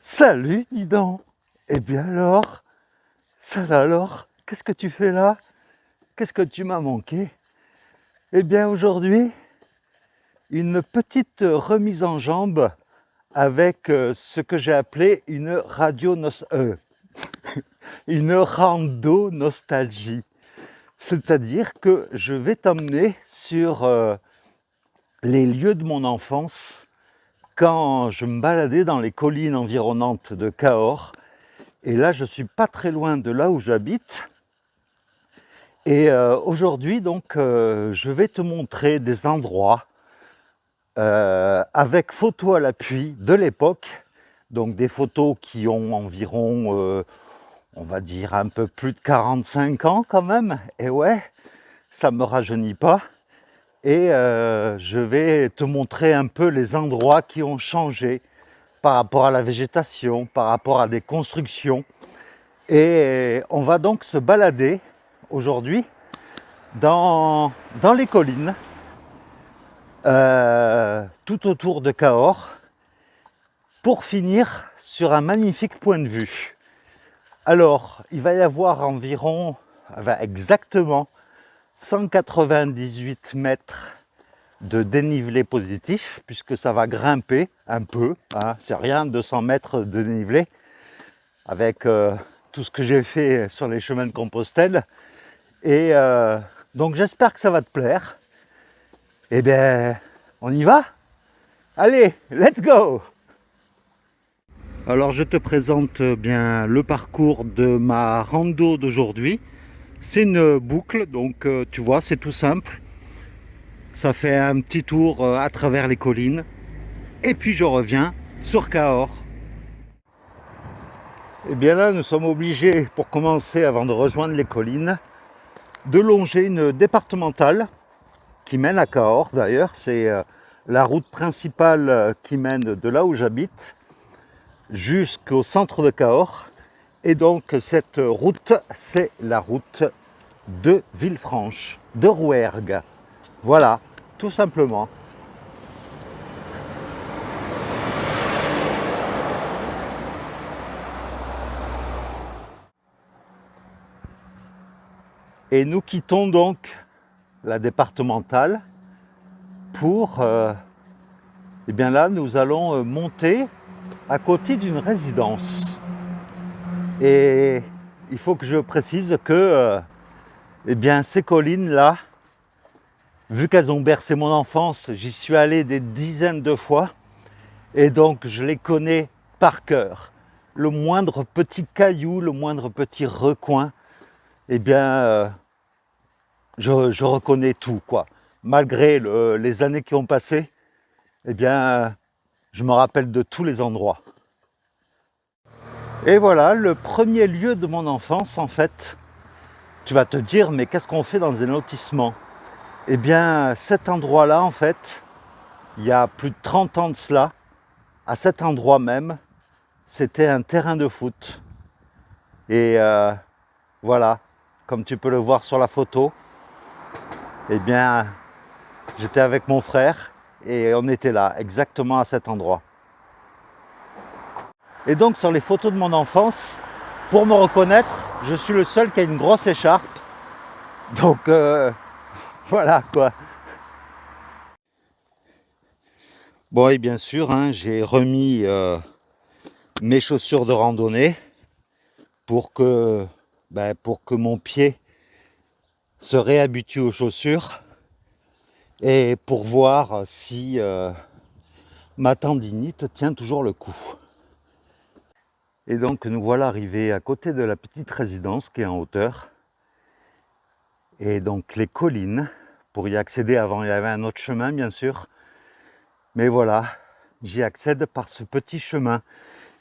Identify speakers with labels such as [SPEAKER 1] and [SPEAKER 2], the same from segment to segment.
[SPEAKER 1] Salut, dis donc. Eh bien alors, qu'est-ce que tu fais là? Qu'est-ce que tu m'as manqué? Eh bien aujourd'hui, une petite remise en jambe avec ce que j'ai appelé une rando nostalgie. C'est-à-dire que je vais t'emmener sur les lieux de mon enfance quand je me baladais dans les collines environnantes de Cahors. Et là, je suis pas très loin de là où j'habite. Et aujourd'hui, donc, je vais te montrer des endroits avec photos à l'appui de l'époque. Donc des photos qui ont environ, on va dire, un peu plus de 45 ans quand même. Et ouais, ça me rajeunit pas. Et je vais te montrer un peu les endroits qui ont changé par rapport à la végétation, par rapport à des constructions. Et on va donc se balader aujourd'hui dans les collines, tout autour de Cahors, pour finir sur un magnifique point de vue. Alors, il va y avoir environ, exactement 198 mètres de dénivelé positif, puisque ça va grimper un peu, hein, c'est rien, 200 mètres de dénivelé, avec tout ce que j'ai fait sur les chemins de Compostelle. Et donc j'espère que ça va te plaire. Eh bien, on y va? Allez, let's go! Alors je te présente bien le parcours de ma rando d'aujourd'hui. C'est une boucle, donc tu vois, c'est tout simple. Ça fait un petit tour à travers les collines. Et puis je reviens sur Cahors. Et bien là, nous sommes obligés, pour commencer, avant de rejoindre les collines, de longer une départementale qui mène à Cahors. D'ailleurs, c'est la route principale qui mène de là où j'habite jusqu'au centre de Cahors. Et donc cette route, c'est la route de Villefranche, de Rouergue. Voilà, tout simplement. Et nous quittons donc la départementale pour, eh bien là, nous allons monter à côté d'une résidence. Et il faut que je précise que eh bien, ces collines-là, vu qu'elles ont bercé mon enfance, j'y suis allé des dizaines de fois et donc je les connais par cœur. Le moindre petit caillou, le moindre petit recoin, eh bien, je reconnais tout, quoi. Malgré les années qui ont passé, eh bien, je me rappelle de tous les endroits. Et voilà, le premier lieu de mon enfance, en fait. Tu vas te dire, mais qu'est-ce qu'on fait dans un lotissement? Eh bien, cet endroit-là, en fait, il y a plus de 30 ans de cela, à cet endroit même, c'était un terrain de foot. Et voilà, comme tu peux le voir sur la photo, eh bien, j'étais avec mon frère et on était là, exactement à cet endroit. Et donc, sur les photos de mon enfance, pour me reconnaître, je suis le seul qui a une grosse écharpe. Donc, voilà quoi. Bon, et bien sûr, hein, j'ai remis mes chaussures de randonnée pour que mon pied se réhabitue aux chaussures et pour voir si ma tendinite tient toujours le coup. Et donc nous voilà arrivés à côté de la petite résidence qui est en hauteur. Et donc les collines, pour y accéder, avant il y avait un autre chemin bien sûr. Mais voilà, j'y accède par ce petit chemin.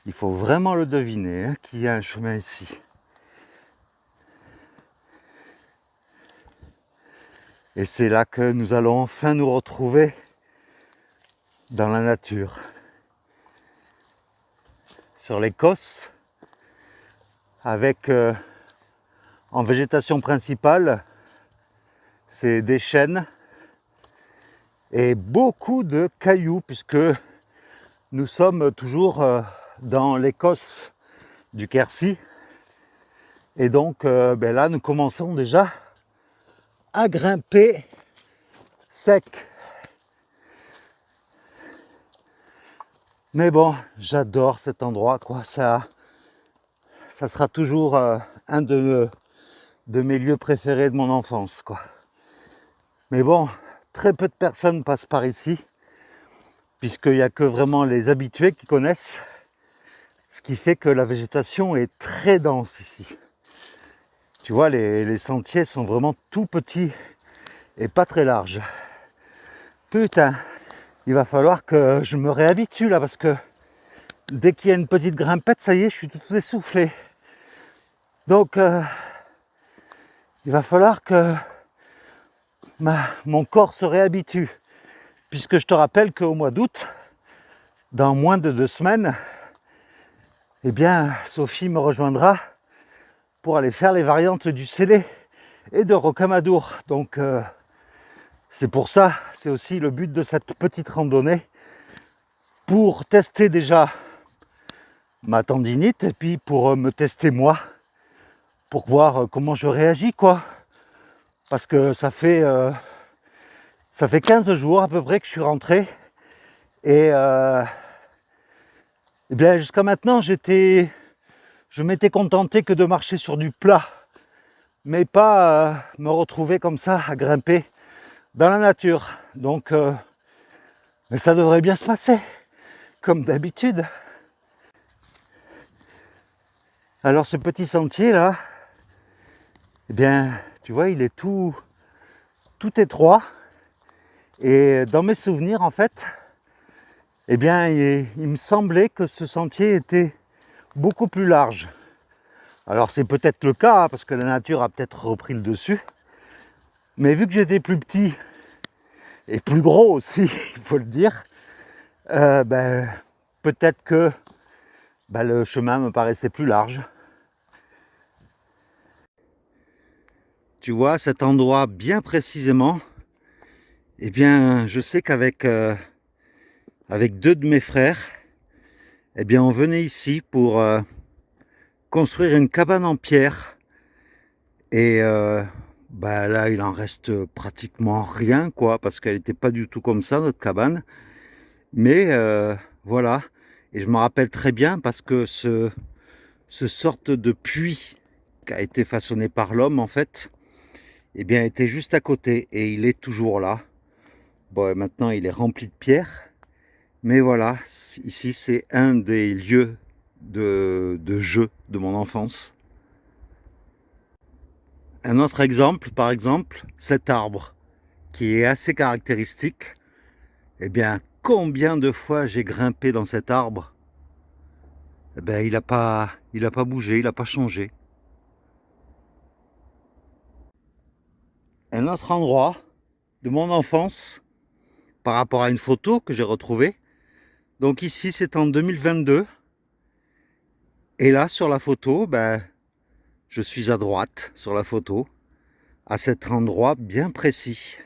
[SPEAKER 1] Il faut vraiment le deviner, hein, qu'il y a un chemin ici. Et c'est là que nous allons enfin nous retrouver dans la nature. Sur les cosses, avec En végétation principale, c'est des chênes et beaucoup de cailloux, puisque nous sommes toujours dans l'Écosse du Quercy. Et donc là, nous commençons déjà à grimper sec. Mais bon, j'adore cet endroit, quoi. Ça sera toujours un de mes lieux préférés de mon enfance, quoi. Mais bon, très peu de personnes passent par ici, puisqu'il n'y a que vraiment les habitués qui connaissent, ce qui fait que la végétation est très dense ici. Tu vois, les sentiers sont vraiment tout petits et pas très larges. Putain, il va falloir que je me réhabitue là, parce que dès qu'il y a une petite grimpette, ça y est, je suis tout essoufflé. Donc, il va falloir que mon corps se réhabitue. Puisque je te rappelle qu'au mois d'août, dans moins de 2 semaines, eh bien, Sophie me rejoindra pour aller faire les variantes du Célé et de Rocamadour. Donc, c'est pour ça, c'est aussi le but de cette petite randonnée, pour tester déjà ma tendinite et puis pour me tester moi, pour voir comment je réagis, quoi. Parce que ça fait 15 jours à peu près que je suis rentré et bien jusqu'à maintenant je m'étais contenté que de marcher sur du plat, mais pas me retrouver comme ça à grimper dans la nature. Donc mais ça devrait bien se passer comme d'habitude. Alors ce petit sentier là, eh bien tu vois, il est tout étroit, et dans mes souvenirs en fait, eh bien il me semblait que ce sentier était beaucoup plus large. Alors c'est peut-être le cas, parce que la nature a peut-être repris le dessus, mais vu que j'étais plus petit et plus gros aussi, il faut le dire, peut-être que le chemin me paraissait plus large. Tu vois, cet endroit bien précisément, eh bien je sais qu'avec avec 2 de mes frères, eh bien on venait ici pour construire une cabane en pierre. Et là il en reste pratiquement rien, quoi, parce qu'elle n'était pas du tout comme ça, notre cabane. Mais voilà, et je me rappelle très bien parce que ce sorte de puits qui a été façonné par l'homme en fait, eh bien était juste à côté, et il est toujours là. Bon, maintenant il est rempli de pierres, mais voilà, ici c'est un des lieux de jeu de mon enfance. Un autre exemple, par exemple, cet arbre qui est assez caractéristique. Eh bien, combien de fois j'ai grimpé dans cet arbre, eh bien, il n'a pas bougé, il n'a pas changé. Un autre endroit de mon enfance, par rapport à une photo que j'ai retrouvée. Donc ici, c'est en 2022. Et là, sur la photo, je suis à droite sur la photo, à cet endroit bien précis.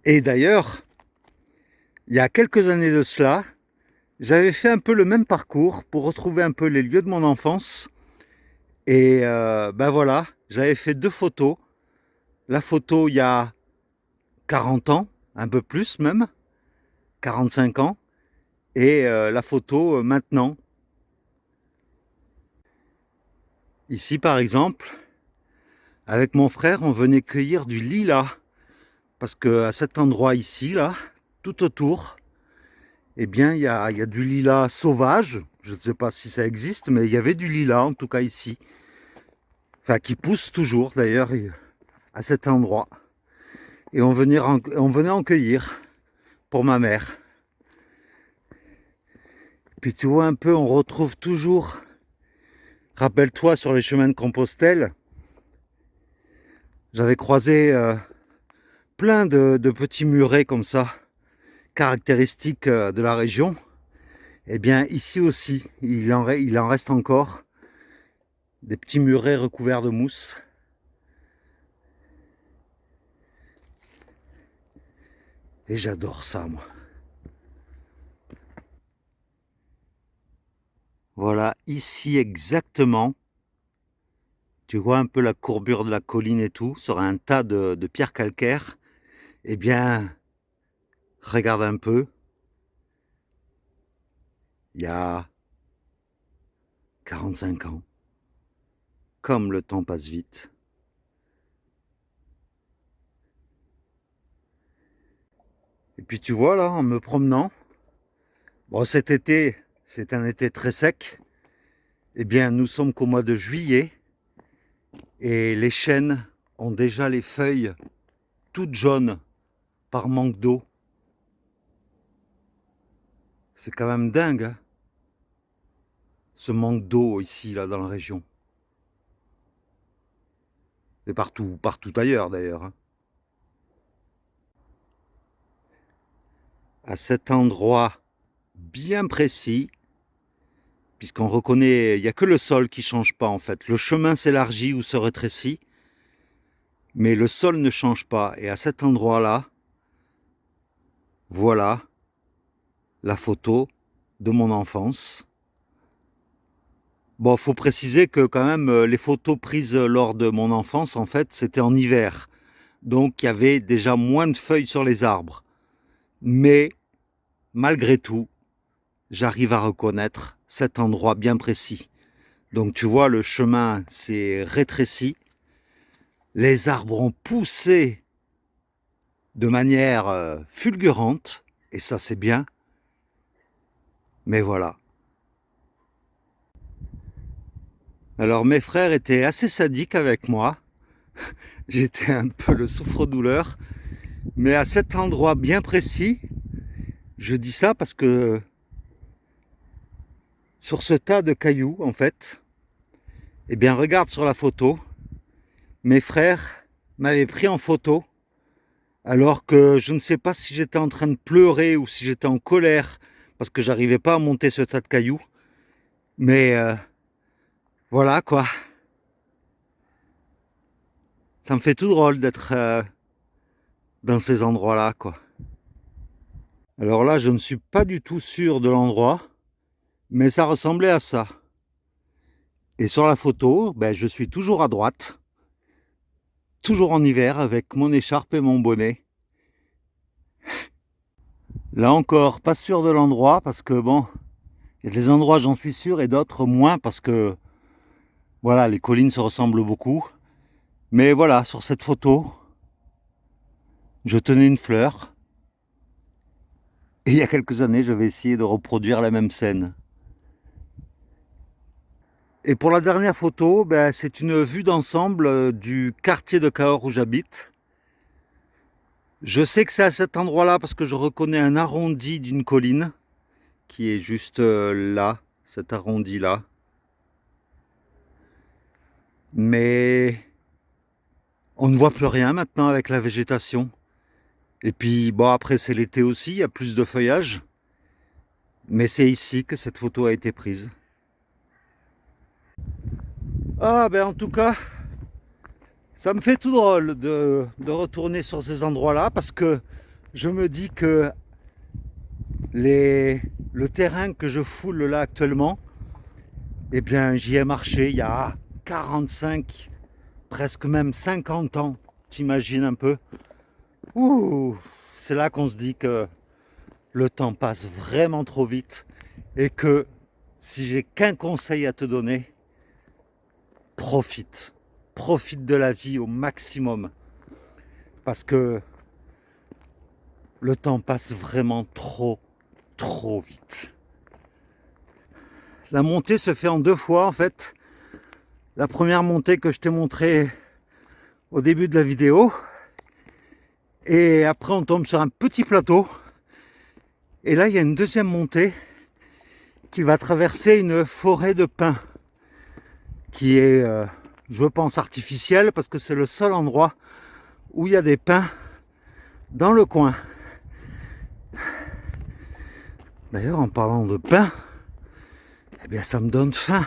[SPEAKER 1] Et d'ailleurs, il y a quelques années de cela, j'avais fait un peu le même parcours pour retrouver un peu les lieux de mon enfance. Et voilà, j'avais fait 2 photos. La photo il y a 40 ans, un peu plus même, 45 ans. Et la photo maintenant. Ici par exemple, avec mon frère, on venait cueillir du lilas. Parce qu'à cet endroit ici, là, tout autour, eh bien, il y a du lilas sauvage. Je ne sais pas si ça existe, mais il y avait du lilas, en tout cas ici. Enfin, qui pousse toujours, d'ailleurs, à cet endroit. Et on venait en cueillir pour ma mère. Puis tu vois un peu, on retrouve toujours, rappelle-toi, sur les chemins de Compostelle, j'avais croisé plein de petits murets comme ça, caractéristiques de la région. Eh bien ici aussi, il en reste encore. des petits murets recouverts de mousse. Et j'adore ça, moi. Voilà, ici exactement, tu vois un peu la courbure de la colline et tout, sur un tas de pierres calcaires. Eh bien, regarde un peu, il y a 45 ans, comme le temps passe vite. Et puis tu vois là, en me promenant, bon cet été, c'est un été très sec, eh bien nous sommes qu'au mois de juillet, et les chênes ont déjà les feuilles toutes jaunes par manque d'eau. C'est quand même dingue, hein, ce manque d'eau ici, là, dans la région. Et partout, partout ailleurs d'ailleurs, hein. À cet endroit bien précis, puisqu'on reconnaît, il n'y a que le sol qui ne change pas en fait. Le chemin s'élargit ou se rétrécit, mais le sol ne change pas. Et à cet endroit-là, voilà la photo de mon enfance. Bon, faut préciser que quand même, les photos prises lors de mon enfance, en fait, c'était en hiver. Donc, il y avait déjà moins de feuilles sur les arbres. Mais, malgré tout, j'arrive à reconnaître cet endroit bien précis. Donc, tu vois, le chemin s'est rétréci. Les arbres ont poussé de manière fulgurante. Et ça, c'est bien. Mais voilà. Alors, mes frères étaient assez sadiques avec moi. J'étais un peu le souffre-douleur. Mais à cet endroit bien précis, je dis ça parce que sur ce tas de cailloux, en fait, eh bien, regarde sur la photo, mes frères m'avaient pris en photo alors que je ne sais pas si j'étais en train de pleurer ou si j'étais en colère parce que j'arrivais pas à monter ce tas de cailloux. Mais voilà quoi. Ça me fait tout drôle d'être dans ces endroits-là, quoi. Alors là, je ne suis pas du tout sûr de l'endroit, mais ça ressemblait à ça. Et sur la photo, ben, je suis toujours à droite, toujours en hiver avec mon écharpe et mon bonnet. Là encore, pas sûr de l'endroit parce que bon, il y a des endroits j'en suis sûr et d'autres moins parce que voilà, les collines se ressemblent beaucoup. Mais voilà, sur cette photo, je tenais une fleur. Et il y a quelques années, je vais essayer de reproduire la même scène. Et pour la dernière photo, ben, c'est une vue d'ensemble du quartier de Cahors où j'habite. Je sais que c'est à cet endroit-là parce que je reconnais un arrondi d'une colline qui est juste là, cet arrondi-là. Mais on ne voit plus rien maintenant avec la végétation. Et puis, bon, après, c'est l'été aussi, il y a plus de feuillage. Mais c'est ici que cette photo a été prise. Ah, ben en tout cas, ça me fait tout drôle de retourner sur ces endroits-là parce que je me dis que le terrain que je foule là actuellement, eh bien, j'y ai marché il y a 45, presque même 50 ans. T'imagines un peu? Ouh, c'est là qu'on se dit que le temps passe vraiment trop vite et que si j'ai qu'un conseil à te donner, profite. Profite de la vie au maximum. Parce que le temps passe vraiment trop vite. La montée se fait en deux fois en fait. La première montée que je t'ai montrée au début de la vidéo. Et après on tombe sur un petit plateau. Et là il y a une deuxième montée qui va traverser une forêt de pins. Qui est, je pense, artificielle parce que c'est le seul endroit où il y a des pins dans le coin. D'ailleurs en parlant de pins, eh bien ça me donne faim.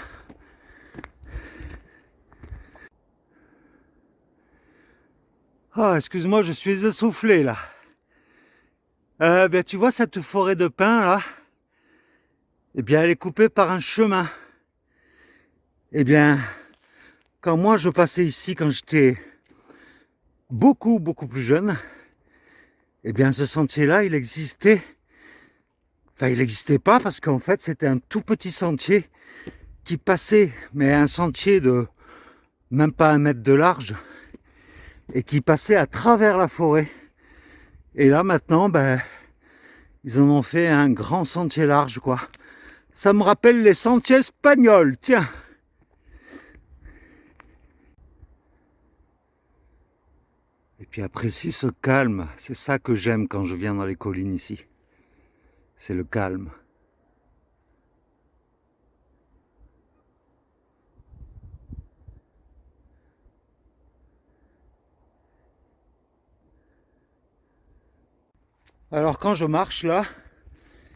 [SPEAKER 1] Oh, excuse-moi, je suis essoufflé là. Tu vois cette forêt de pins là? Eh bien, elle est coupée par un chemin. Eh bien, quand moi je passais ici, quand j'étais beaucoup plus jeune, eh bien, ce sentier-là, il existait. Enfin, il n'existait pas parce qu'en fait, c'était un tout petit sentier qui passait, mais un sentier de même pas 1 mètre de large et qui passait à travers la forêt. Et là, maintenant, ils en ont fait un grand sentier large, quoi. Ça me rappelle les sentiers espagnols, tiens. Et puis apprécie ce calme, c'est ça que j'aime quand je viens dans les collines ici. C'est le calme. Alors quand je marche là,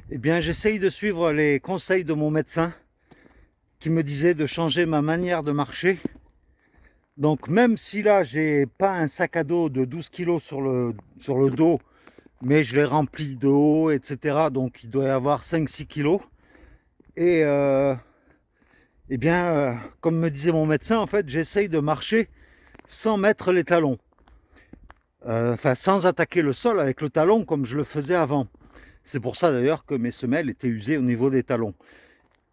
[SPEAKER 1] eh bien j'essaye de suivre les conseils de mon médecin qui me disait de changer ma manière de marcher. Donc même si là j'ai pas un sac à dos de 12 kg sur le dos, mais je l'ai rempli de haut, etc. Donc il doit y avoir 5-6 kg. Et comme me disait mon médecin, en fait, j'essaye de marcher sans mettre les talons. Sans attaquer le sol avec le talon comme je le faisais avant. C'est pour ça d'ailleurs que mes semelles étaient usées au niveau des talons.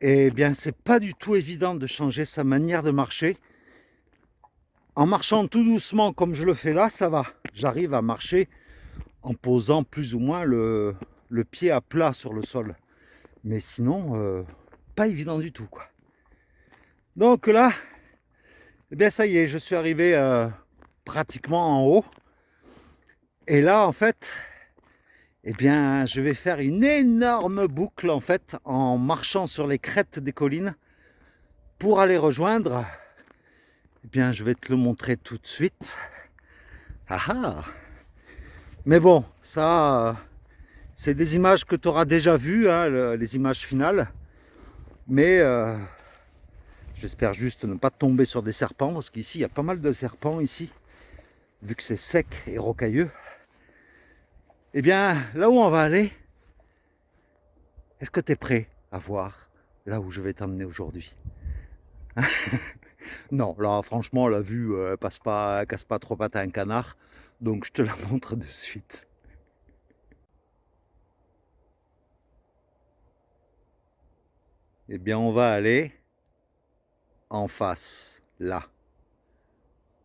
[SPEAKER 1] Et bien, c'est pas du tout évident de changer sa manière de marcher. En marchant tout doucement comme je le fais là, ça va. J'arrive à marcher en posant plus ou moins le pied à plat sur le sol. Mais sinon, pas évident du tout, quoi. Donc là, eh bien ça y est, je suis arrivé pratiquement en haut. Et là, en fait, eh bien, je vais faire une énorme boucle, en fait, en marchant sur les crêtes des collines pour aller rejoindre. Eh bien, je vais te le montrer tout de suite. Ah ah! Mais bon, ça, c'est des images que tu auras déjà vues, hein, les images finales. Mais j'espère juste ne pas tomber sur des serpents, parce qu'ici, il y a pas mal de serpents, ici, vu que c'est sec et rocailleux. Eh bien, là où on va aller, est-ce que tu es prêt à voir là où je vais t'emmener aujourd'hui? Non, là, franchement, la vue, elle casse pas trop pattes à un canard, donc je te la montre de suite. Eh bien, on va aller en face, là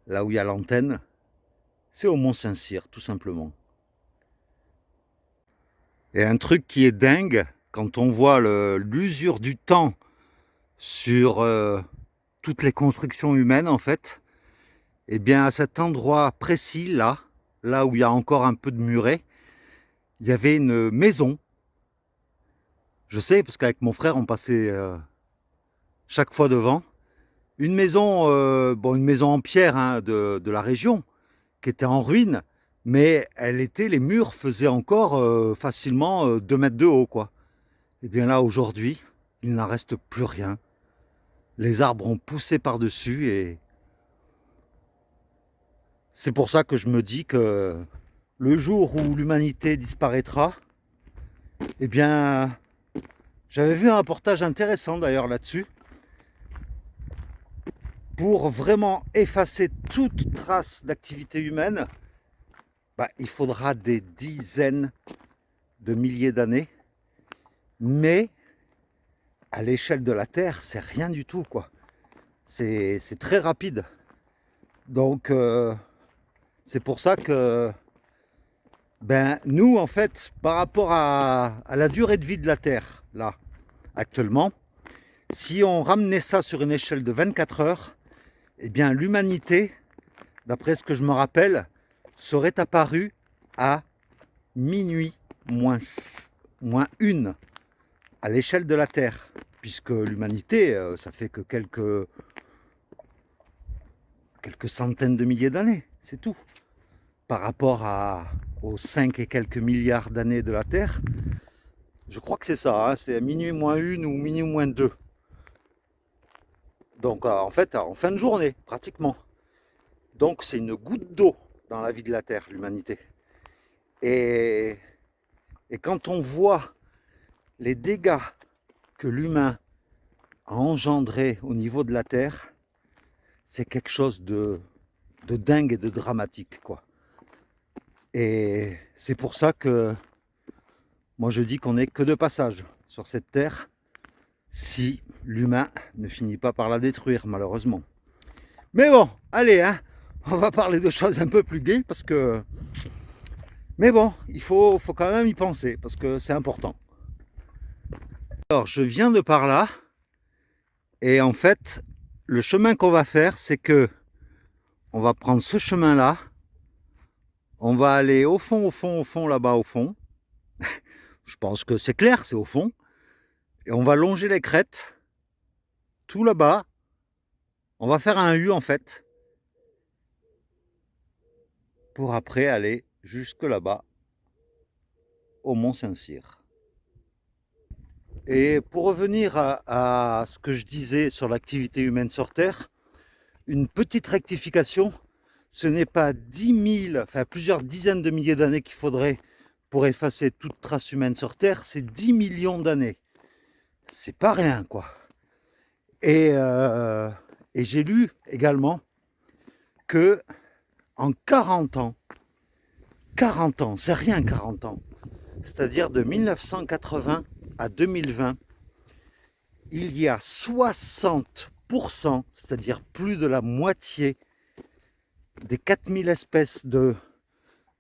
[SPEAKER 1] où il y a l'antenne, c'est au Mont-Saint-Cyr, tout simplement. Et un truc qui est dingue, quand on voit l'usure du temps sur toutes les constructions humaines, en fait, eh bien, à cet endroit précis, là où il y a encore un peu de muret, il y avait une maison. Je sais, parce qu'avec mon frère, on passait chaque fois devant. Une maison, une maison en pierre, hein, de la région, qui était en ruine, mais les murs faisaient encore facilement 2 mètres de haut, quoi. Et bien là, aujourd'hui, il n'en reste plus rien. Les arbres ont poussé par-dessus et c'est pour ça que je me dis que le jour où l'humanité disparaîtra, eh bien, j'avais vu un reportage intéressant d'ailleurs là-dessus, pour vraiment effacer toute trace d'activité humaine, il faudra des dizaines de milliers d'années, mais à l'échelle de la Terre, c'est rien du tout, quoi. C'est très rapide. Donc, c'est pour ça que nous, en fait, par rapport à la durée de vie de la Terre, là, actuellement, si on ramenait ça sur une échelle de 24 heures, eh bien, l'humanité, d'après ce que je me rappelle, serait apparue à minuit moins 1 à l'échelle de la Terre. Puisque l'humanité, ça fait que quelques centaines de milliers d'années, c'est tout. Par rapport aux 5 et quelques milliards d'années de la Terre, je crois que c'est ça, hein, c'est à minuit moins 1 ou minuit moins 2. Donc en fait, en fin de journée, pratiquement. Donc c'est une goutte d'eau dans la vie de la Terre, l'humanité. Et, et quand on voit les dégâts que l'humain a engendrés au niveau de la Terre, c'est quelque chose de dingue et de dramatique, quoi. Et c'est pour ça que moi je dis qu'on n'est que de passage sur cette Terre si l'humain ne finit pas par la détruire, malheureusement. Mais bon, allez, hein, on va parler de choses un peu plus gaies parce que... Mais bon, il faut quand même y penser parce que c'est important. Alors, je viens de par là et en fait, le chemin qu'on va faire, c'est que on va prendre ce chemin-là, on va aller au fond, là-bas au fond. Je pense que c'est clair, c'est au fond. Et on va longer les crêtes, tout là-bas. On va faire un U en fait, pour après aller jusque là-bas, au Mont Saint-Cyr. Et pour revenir à ce que je disais sur l'activité humaine sur Terre, une petite rectification, ce n'est pas 10 000, enfin plusieurs dizaines de milliers d'années qu'il faudrait pour effacer toute trace humaine sur Terre, c'est 10 millions d'années. C'est pas rien, quoi. Et j'ai lu également que en 40 ans, c'est rien 40 ans, c'est-à-dire de 1980 à 2020, il y a 60%, c'est-à-dire plus de la moitié des 4000 espèces de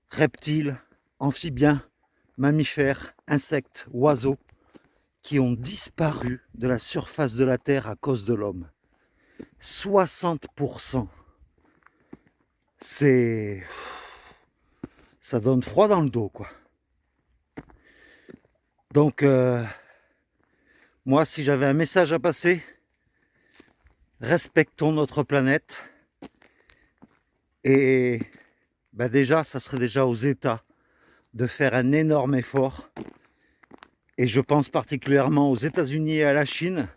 [SPEAKER 1] reptiles, amphibiens, mammifères, insectes, oiseaux qui ont disparu de la surface de la Terre à cause de l'homme. 60%. Ça donne froid dans le dos, quoi. Donc, moi, si j'avais un message à passer, respectons notre planète. Et ben déjà, ça serait déjà aux États de faire un énorme effort. Et je pense particulièrement aux États-Unis et à la Chine,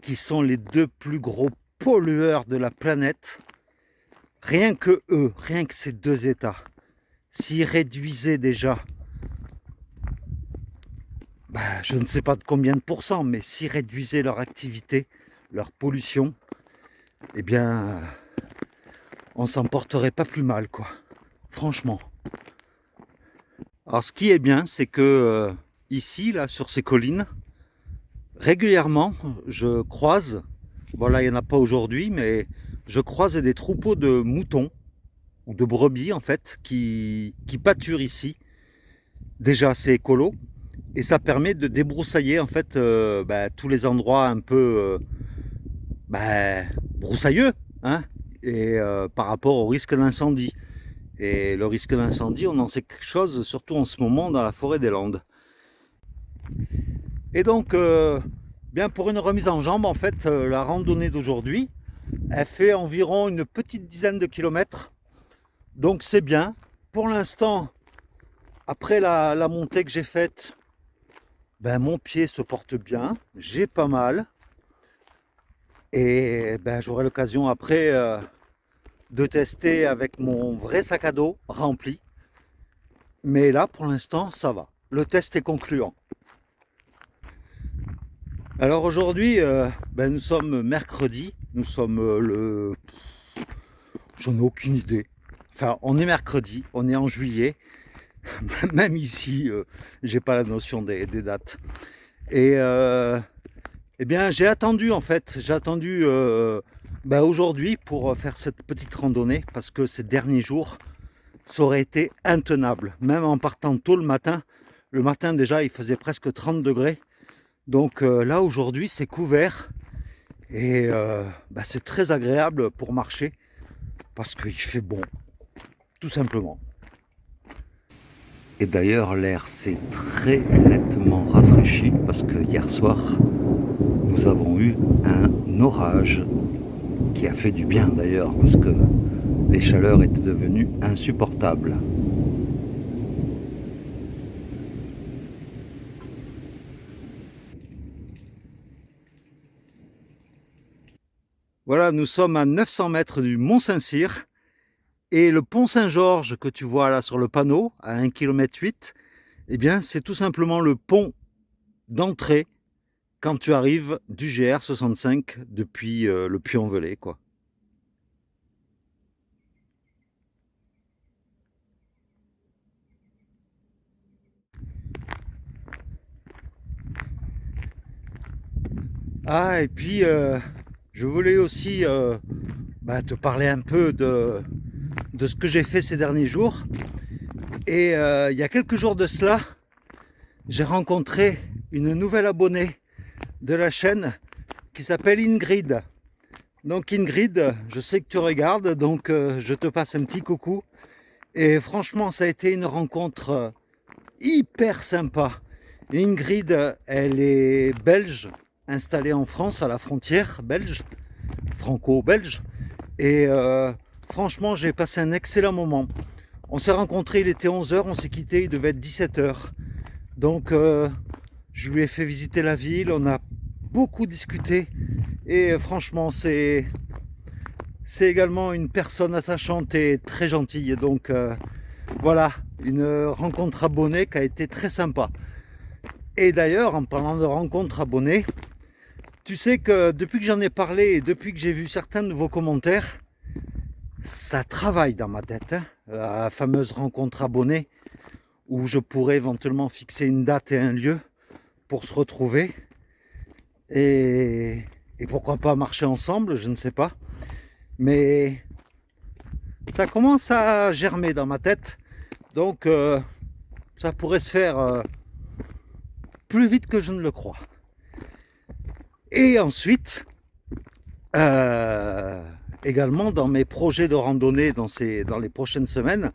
[SPEAKER 1] qui sont les deux plus gros pollueurs de la planète. Rien que eux, rien que ces deux États, s'ils réduisaient déjà, je ne sais pas de combien de pourcents, mais s'ils réduisaient leur activité, leur pollution, eh bien, on s'en porterait pas plus mal, quoi. Franchement. Alors, ce qui est bien, c'est que ici, là, sur ces collines, régulièrement, je croise, bon là, il n'y en a pas aujourd'hui, mais je croise des troupeaux de moutons, ou de brebis, en fait, qui pâturent ici. Déjà, c'est écolo, et ça permet de débroussailler, en fait, tous les endroits un peu broussailleux, hein, et par rapport au risque d'incendie. Et le risque d'incendie, on en sait quelque chose, surtout en ce moment dans la forêt des Landes. Et donc, bien pour une remise en jambe, en fait, la randonnée d'aujourd'hui, elle fait environ une petite dizaine de kilomètres. Donc c'est bien. Pour l'instant, après la montée que j'ai faite, mon pied se porte bien, j'ai pas mal. Et j'aurai l'occasion après de tester avec mon vrai sac à dos rempli. Mais là, pour l'instant, ça va. Le test est concluant. Alors aujourd'hui, nous sommes mercredi. Nous sommes J'en ai aucune idée. Enfin, on est mercredi, on est en juillet. Même ici, j'ai pas la notion des dates. Et eh bien, j'ai attendu en fait. J'ai attendu aujourd'hui pour faire cette petite randonnée parce que ces derniers jours, ça aurait été intenable. Même en partant tôt le matin déjà, il faisait presque 30 degrés. Donc là, aujourd'hui, c'est couvert. Et c'est très agréable pour marcher parce qu'il fait bon, tout simplement. Et d'ailleurs, l'air s'est très nettement rafraîchi parce que hier soir, nous avons eu un orage qui a fait du bien d'ailleurs parce que les chaleurs étaient devenues insupportables. Voilà, nous sommes à 900 mètres du Mont Saint-Cyr Et le pont Saint-Georges que tu vois là sur le panneau, à 1,8 km, eh bien c'est tout simplement le pont d'entrée quand tu arrives du GR65 depuis le Puy-en-Velay, quoi. Ah, et puis je voulais aussi te parler un peu de ce que j'ai fait ces derniers jours. Et il y a quelques jours de cela, j'ai rencontré une nouvelle abonnée de la chaîne qui s'appelle Ingrid. Donc Ingrid, je sais que tu regardes, donc je te passe un petit coucou. Et franchement, ça a été une rencontre hyper sympa. Ingrid, elle est belge, installée en France, à la frontière belge, franco-belge. Et franchement, j'ai passé un excellent moment. On s'est rencontrés, il était 11h, on s'est quitté, il devait être 17h. Donc je lui ai fait visiter la ville, on a beaucoup discuté. Et franchement, c'est également une personne attachante et très gentille. Donc voilà, une rencontre abonnée qui a été très sympa. Et d'ailleurs, en parlant de rencontre abonnée, tu sais que depuis que j'en ai parlé et depuis que j'ai vu certains de vos commentaires, ça travaille dans ma tête, hein, la fameuse rencontre abonnée, où je pourrais éventuellement fixer une date et un lieu pour se retrouver. Et pourquoi pas marcher ensemble, je ne sais pas. Mais ça commence à germer dans ma tête. Donc ça pourrait se faire plus vite que je ne le crois. Et ensuite, également dans mes projets de randonnée dans les prochaines semaines,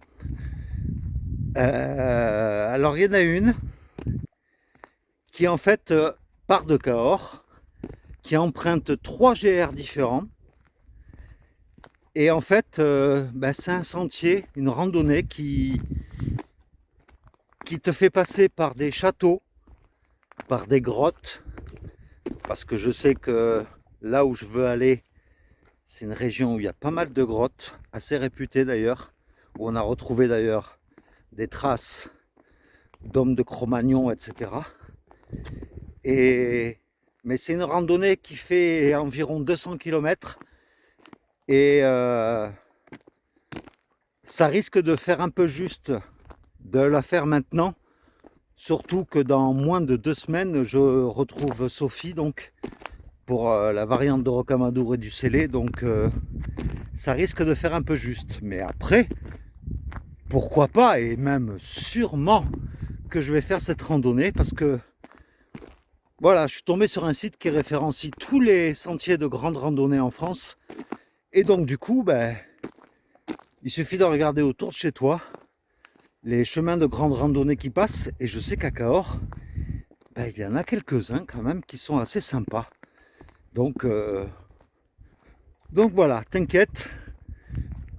[SPEAKER 1] alors il y en a une qui en fait part de Cahors, qui emprunte 3 GR différents. Et en fait, c'est un sentier, une randonnée qui te fait passer par des châteaux, par des grottes, parce que je sais que là où je veux aller, c'est une région où il y a pas mal de grottes, assez réputées d'ailleurs, où on a retrouvé d'ailleurs des traces d'hommes de Cro-Magnon, etc. Mais c'est une randonnée qui fait environ 200 km et ça risque de faire un peu juste de la faire maintenant, surtout que dans moins de 2 semaines, je retrouve Sophie donc pour la variante de Rocamadour et du Célé, donc ça risque de faire un peu juste. Mais après, pourquoi pas, et même sûrement que je vais faire cette randonnée parce que voilà, je suis tombé sur un site qui référencie tous les sentiers de grande randonnée en France. Et donc du coup, il suffit de regarder autour de chez toi les chemins de grande randonnée qui passent. Et je sais qu'à Cahors, il y en a quelques-uns quand même qui sont assez sympas. Donc voilà, t'inquiète,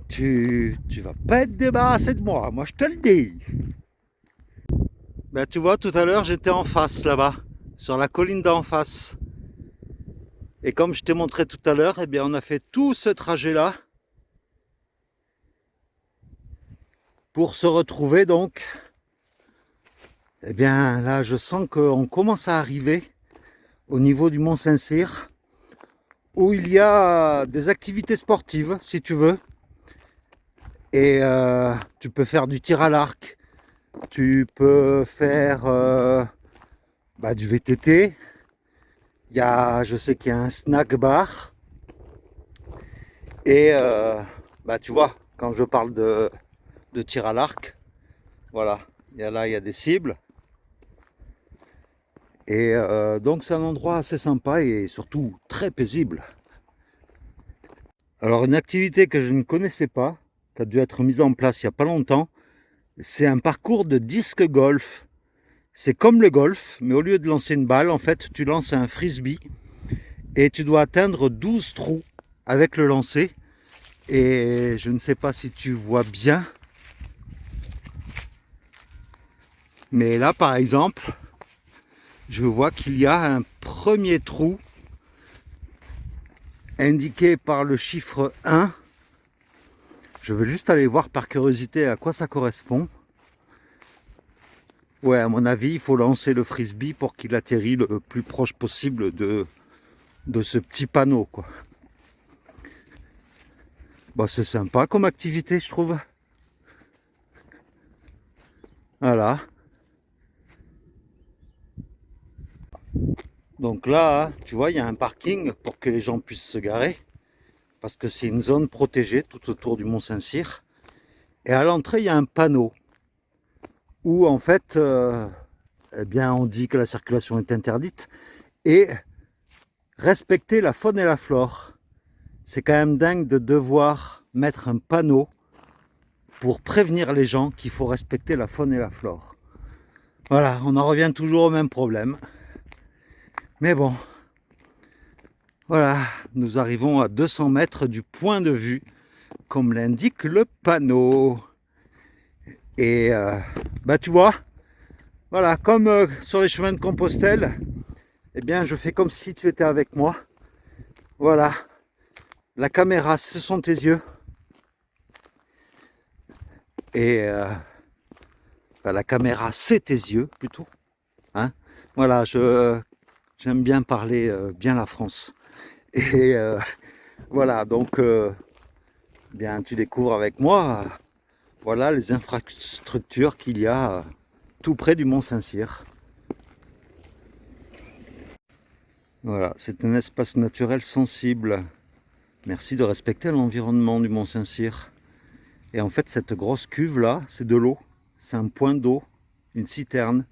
[SPEAKER 1] tu vas pas être débarrassé de moi je te le dis. Tu vois, tout à l'heure j'étais en face là-bas, sur la colline d'en face. Et comme je t'ai montré tout à l'heure, on a fait tout ce trajet-là pour se retrouver donc. Là, je sens qu'on commence à arriver au niveau du Mont Saint-Cyr, où il y a des activités sportives, si tu veux. Et tu peux faire du tir à l'arc, tu peux faire du VTT. Je sais qu'il y a un snack bar. Et tu vois, quand je parle de tir à l'arc, voilà, il y a des cibles. Et donc c'est un endroit assez sympa et surtout très paisible. Alors une activité que je ne connaissais pas, qui a dû être mise en place il n'y a pas longtemps, c'est un parcours de disque golf. C'est comme le golf, mais au lieu de lancer une balle, en fait, tu lances un frisbee et tu dois atteindre 12 trous avec le lancer. Et je ne sais pas si tu vois bien, mais là, par exemple, je vois qu'il y a un premier trou indiqué par le chiffre 1. Je veux juste aller voir par curiosité à quoi ça correspond. Ouais, à mon avis, il faut lancer le frisbee pour qu'il atterrit le plus proche possible de ce petit panneau, quoi. Bon, c'est sympa comme activité, je trouve. Voilà. Donc là, tu vois, il y a un parking pour que les gens puissent se garer. Parce que c'est une zone protégée tout autour du Mont Saint-Cyr. Et à l'entrée, il y a un panneau où, en fait, eh bien, on dit que la circulation est interdite. Et respecter la faune et la flore. C'est quand même dingue de devoir mettre un panneau pour prévenir les gens qu'il faut respecter la faune et la flore. Voilà, on en revient toujours au même problème. Mais bon, voilà, nous arrivons à 200 mètres du point de vue, comme l'indique le panneau. Et bah tu vois, voilà, comme sur les chemins de Compostelle, eh bien je fais comme si tu étais avec moi. Voilà, la caméra, ce sont tes yeux. Et la caméra, c'est tes yeux plutôt. Hein, voilà, j'aime bien parler bien la France. Et voilà, donc bien tu découvres avec moi voilà les infrastructures qu'il y a tout près du Mont Saint-Cyr. Voilà, c'est un espace naturel sensible. Merci de respecter l'environnement du Mont Saint-Cyr. Et en fait, cette grosse cuve là, c'est de l'eau. C'est un point d'eau, une citerne,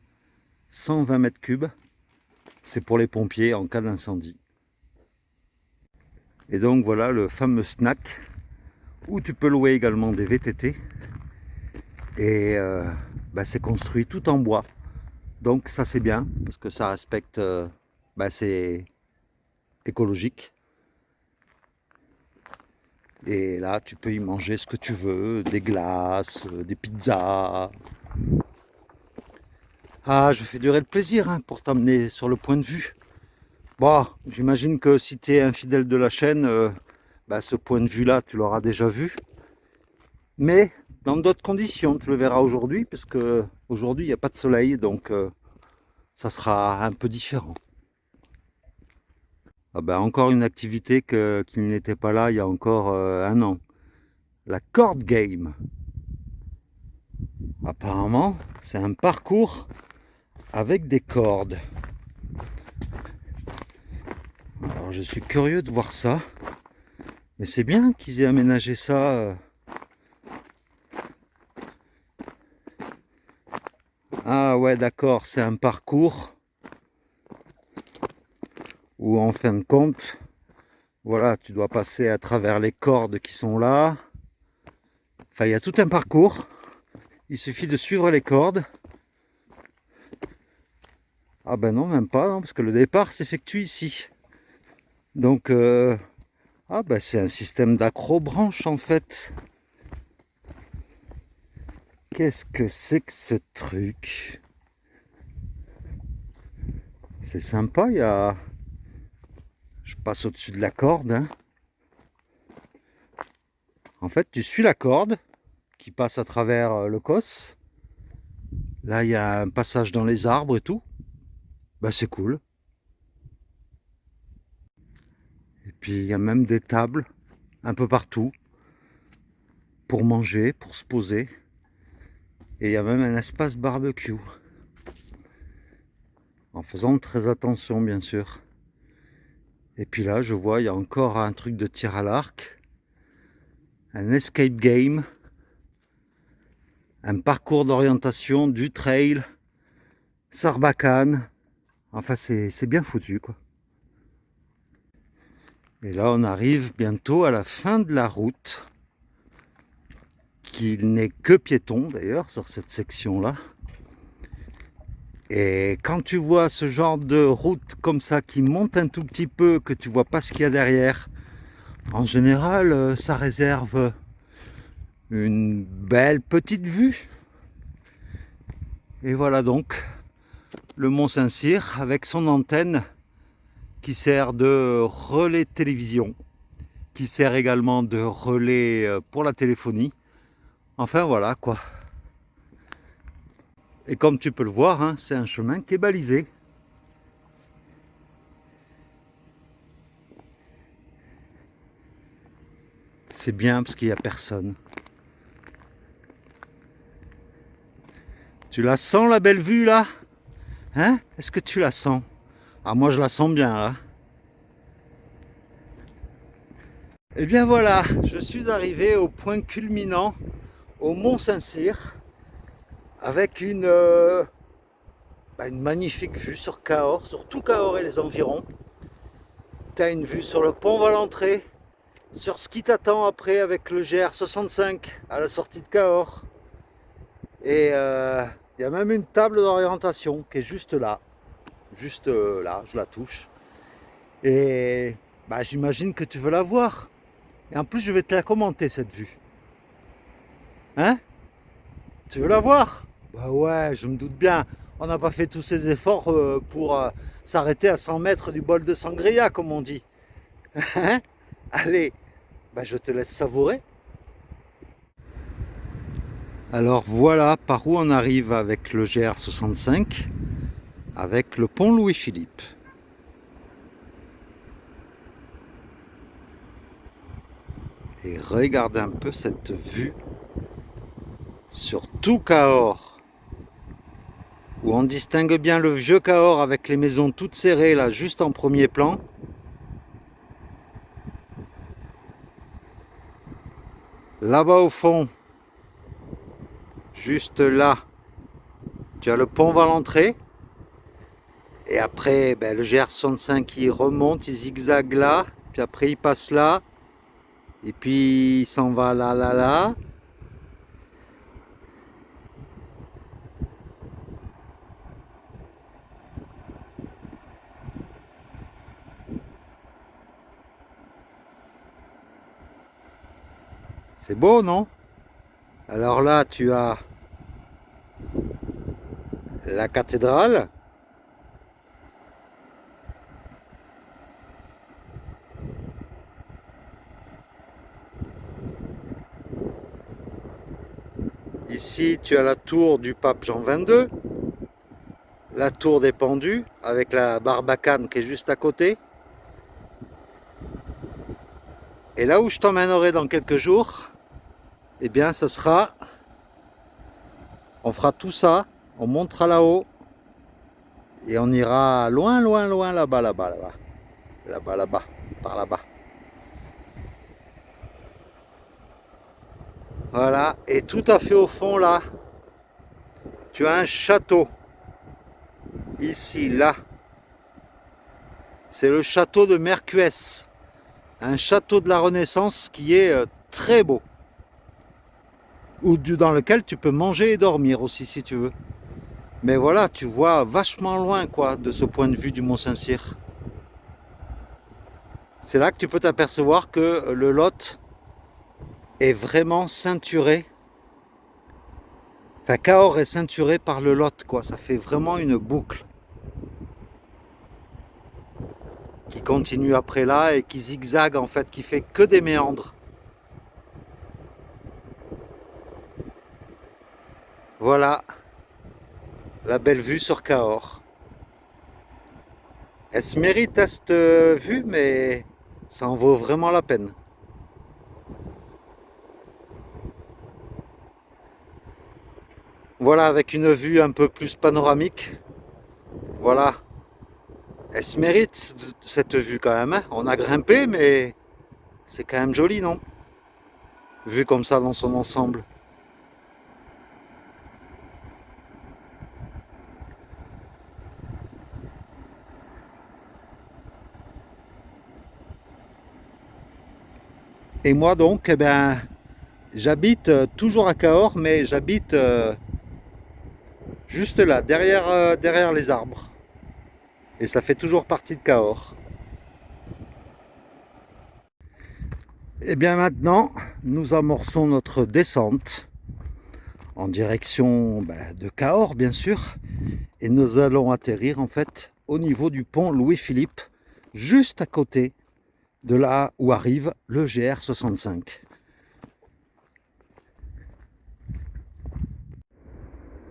[SPEAKER 1] 120 mètres cubes. C'est pour les pompiers en cas d'incendie. Et donc voilà le fameux snack où tu peux louer également des VTT. Et c'est construit tout en bois. Donc ça c'est bien parce que ça respecte, c'est écologique. Et là tu peux y manger ce que tu veux, des glaces, des pizzas. Ah, je fais durer le plaisir hein, pour t'amener sur le point de vue. Bon, j'imagine que si tu es un fidèle de la chaîne, ce point de vue là tu l'auras déjà vu. Mais dans d'autres conditions, tu le verras aujourd'hui, parce que aujourd'hui il n'y a pas de soleil, donc ça sera un peu différent. Ah ben, encore une activité qui n'était pas là il y a encore un an. La cord game. Apparemment, c'est un parcours avec des cordes. Alors je suis curieux de voir ça. Mais c'est bien qu'ils aient aménagé ça. Ah ouais, d'accord, c'est un parcours où en fin de compte, voilà, tu dois passer à travers les cordes qui sont là. Enfin, il y a tout un parcours. Il suffit de suivre les cordes. Ah ben non, même pas, non, parce que le départ s'effectue ici. Donc, c'est un système d'accrobranche en fait. Qu'est-ce que c'est que ce truc? C'est sympa, il y a... Je passe au-dessus de la corde. Hein. En fait, tu suis la corde qui passe à travers le cos. Là, il y a un passage dans les arbres et tout. C'est cool. Et puis, il y a même des tables un peu partout pour manger, pour se poser. Et il y a même un espace barbecue. En faisant très attention, bien sûr. Et puis là, je vois, il y a encore un truc de tir à l'arc. Un escape game. Un parcours d'orientation du trail. Sarbacane. Enfin, c'est bien foutu, quoi. Et là, on arrive bientôt à la fin de la route. Qui n'est que piéton, d'ailleurs, sur cette section-là. Et quand tu vois ce genre de route comme ça qui monte un tout petit peu, que tu vois pas ce qu'il y a derrière, en général ça réserve une belle petite vue. Et voilà donc le Mont Saint-Cyr avec son antenne qui sert de relais télévision qui sert également de relais pour la téléphonie. Enfin voilà quoi. Et comme tu peux le voir, hein, c'est un chemin qui est balisé. C'est bien parce qu'il n'y a personne. Tu la sens la belle vue là? Hein? Est-ce que tu la sens? Ah moi je la sens bien là. Et bien voilà, je suis arrivé au point culminant, au Mont Saint-Cyr, avec une magnifique vue sur Cahors, sur tout Cahors et les environs. Tu as une vue sur le pont Valentré, sur ce qui t'attend après avec le GR65 à la sortie de Cahors. Et il y a même une table d'orientation qui est juste là, je la touche. Et j'imagine que tu veux la voir. Et en plus, je vais te la commenter cette vue. Hein? Tu veux la voir? Bah ouais, je me doute bien. On n'a pas fait tous ces efforts pour s'arrêter à 100 mètres du bol de sangria, comme on dit. Hein? Allez, je te laisse savourer. Alors voilà par où on arrive avec le GR65, avec le pont Louis-Philippe. Et regardez un peu cette vue sur tout Cahors, où on distingue bien le vieux Cahors avec les maisons toutes serrées là, juste en premier plan. Là-bas au fond, juste là, tu as le pont Valentré. Et après, le GR65 il remonte, il zigzague là, puis après il passe là, et puis il s'en va là, là, là. C'est beau, non? Alors là, tu as la cathédrale. Ici, tu as la tour du pape Jean XXII, la tour des pendus, avec la Barbacane qui est juste à côté. Et là où je t'emmènerai dans quelques jours, eh bien, ce sera... On fera tout ça, on montera là-haut, et on ira loin, loin, loin, là-bas, là-bas, là-bas. Là-bas, là-bas, par là-bas. Voilà, et tout à fait au fond, là, tu as un château. Ici, là. C'est le château de Mercuès. Un château de la Renaissance qui est très beau. Ou dans lequel tu peux manger et dormir aussi, si tu veux. Mais voilà, tu vois vachement loin, quoi, de ce point de vue du Mont Saint-Cyr. C'est là que tu peux t'apercevoir que le Lot est vraiment ceinturé. Enfin, Cahors est ceinturé par le Lot, quoi. Ça fait vraiment une boucle qui continue après là et qui zigzague, en fait, qui fait que des méandres. Voilà la belle vue sur Cahors. Elle se mérite à cette vue, mais ça en vaut vraiment la peine. Voilà, avec une vue un peu plus panoramique. Voilà. Elle se mérite cette vue quand même. Hein. On a grimpé, mais c'est quand même joli, non? Vu comme ça dans son ensemble. Et moi donc, j'habite toujours à Cahors, mais j'habite juste là, derrière les arbres. Et ça fait toujours partie de Cahors. Et bien maintenant, nous amorçons notre descente en direction de Cahors, bien sûr. Et nous allons atterrir en fait au niveau du pont Louis-Philippe, juste à côté de là où arrive le GR65.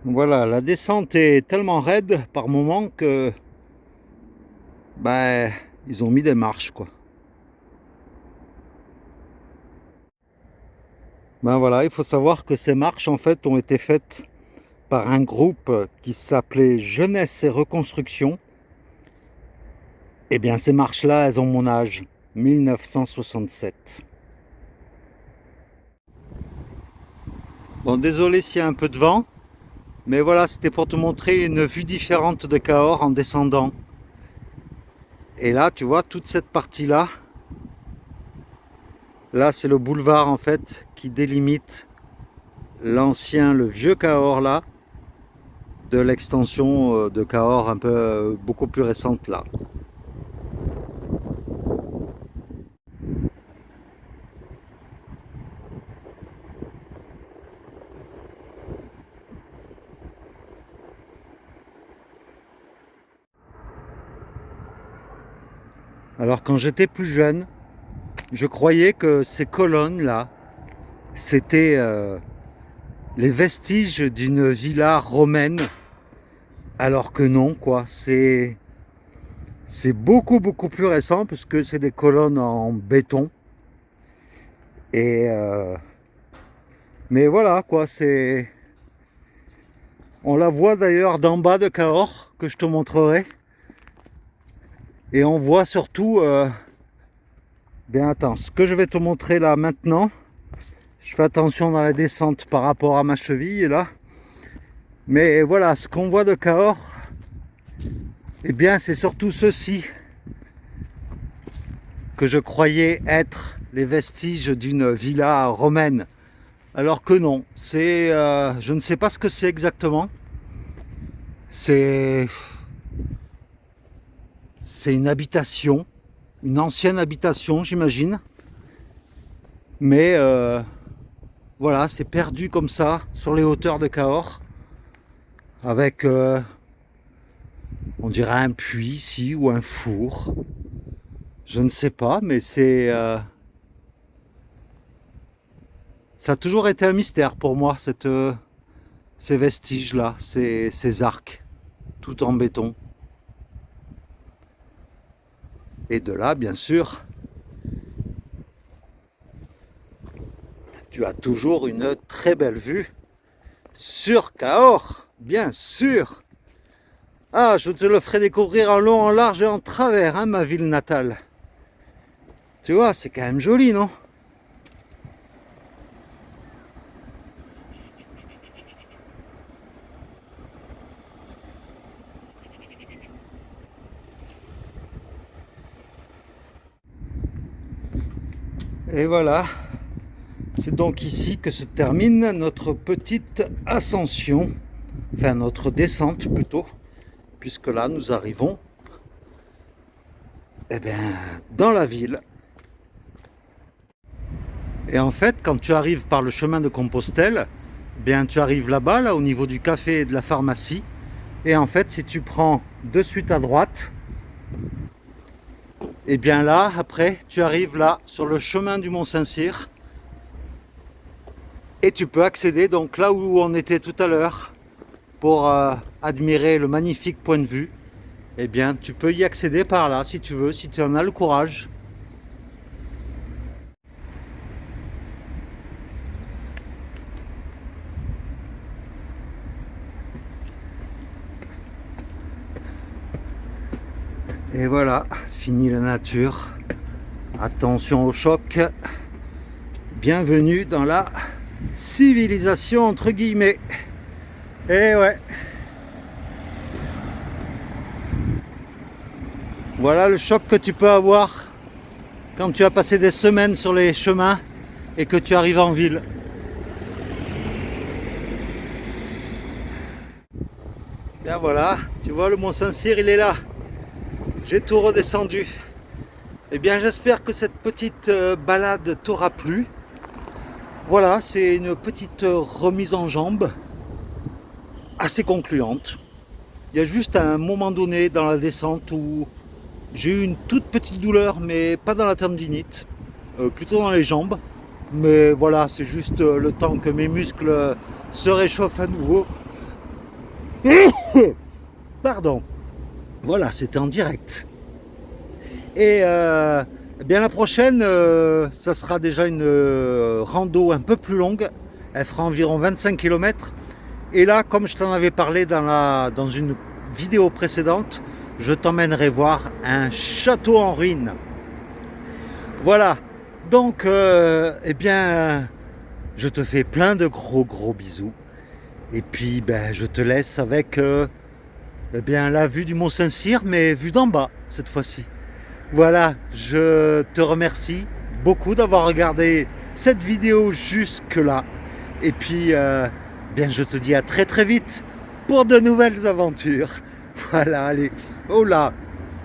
[SPEAKER 1] Voilà, la descente est tellement raide par moment que ils ont mis des marches quoi. Voilà, il faut savoir que ces marches en fait ont été faites par un groupe qui s'appelait Jeunesse et Reconstruction. Eh bien ces marches-là, elles ont mon âge, 1967. Bon, désolé s'il y a un peu de vent, mais voilà, c'était pour te montrer une vue différente de Cahors en descendant. Et là, tu vois, toute cette partie-là, là c'est le boulevard en fait qui délimite le vieux Cahors là, de l'extension de Cahors un peu beaucoup plus récente là. Alors quand j'étais plus jeune, je croyais que ces colonnes là, c'était les vestiges d'une villa romaine, alors que non quoi, c'est beaucoup plus récent puisque c'est des colonnes en béton. Et mais voilà quoi, c'est, on la voit d'ailleurs d'en bas de Cahors que je te montrerai. Et on voit surtout attends, ce que je vais te montrer là maintenant, je fais attention dans la descente par rapport à ma cheville là, mais voilà, ce qu'on voit de Cahors, eh bien c'est surtout ceci que je croyais être les vestiges d'une villa romaine, alors que non, c'est je ne sais pas ce que c'est exactement. C'est une habitation, une ancienne habitation j'imagine, mais voilà, c'est perdu comme ça sur les hauteurs de Cahors, avec on dirait un puits ici ou un four, je ne sais pas, mais c'est ça a toujours été un mystère pour moi, ces vestiges là, ces arcs tout en béton. Et de là, bien sûr, tu as toujours une très belle vue sur Cahors, bien sûr. Ah, je te le ferai découvrir en long, en large et en travers, hein, ma ville natale. Tu vois, c'est quand même joli, non? Et voilà, c'est donc ici que se termine notre petite ascension, enfin notre descente plutôt, puisque là nous arrivons dans la ville. Et en fait, quand tu arrives par le chemin de Compostelle, tu arrives là-bas, là au niveau du café et de la pharmacie. Et en fait, si tu prends de suite à droite, et bien là, après, tu arrives là sur le chemin du Mont-Saint-Cyr. Et tu peux accéder donc là où on était tout à l'heure pour admirer le magnifique point de vue. Eh bien, tu peux y accéder par là si tu veux, si tu en as le courage. Et voilà, fini la nature. Attention au choc. Bienvenue dans la civilisation entre guillemets. Et ouais. Voilà le choc que tu peux avoir quand tu as passé des semaines sur les chemins et que tu arrives en ville. Bien voilà, tu vois le Mont-Saint-Cyr, il est là. J'ai tout redescendu. Eh bien j'espère que cette petite balade t'aura plu. Voilà, c'est une petite remise en jambe assez concluante. Il y a juste un moment donné dans la descente où J'ai eu une toute petite douleur, mais pas dans la tendinite, plutôt dans les jambes. Mais voilà, c'est juste le temps que mes muscles se réchauffent à nouveau. Pardon. Voilà, c'était en direct. Et eh bien la prochaine, ça sera déjà une rando un peu plus longue. Elle fera environ 25 km. Et là, comme je t'en avais parlé dans une vidéo précédente, je t'emmènerai voir un château en ruine. Voilà. Donc, eh bien, je te fais plein de gros bisous. Et puis, ben, je te laisse avec eh bien, la vue du Mont Saint-Cyr, mais vue d'en bas cette fois-ci. Voilà, je te remercie beaucoup d'avoir regardé cette vidéo jusque-là. Et puis, bien, je te dis à très vite pour de nouvelles aventures. Voilà, allez, oh là,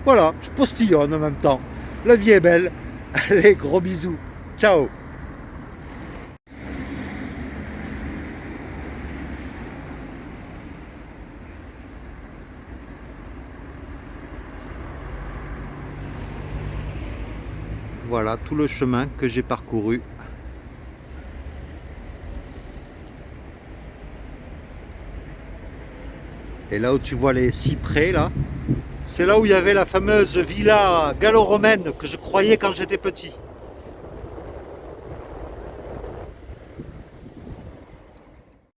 [SPEAKER 1] voilà, je postillonne en même temps. La vie est belle. Allez, gros bisous. Ciao. Voilà tout le chemin que j'ai parcouru. Et là où tu vois les cyprès là, c'est là où il y avait la fameuse villa gallo-romaine que je croyais quand j'étais petit.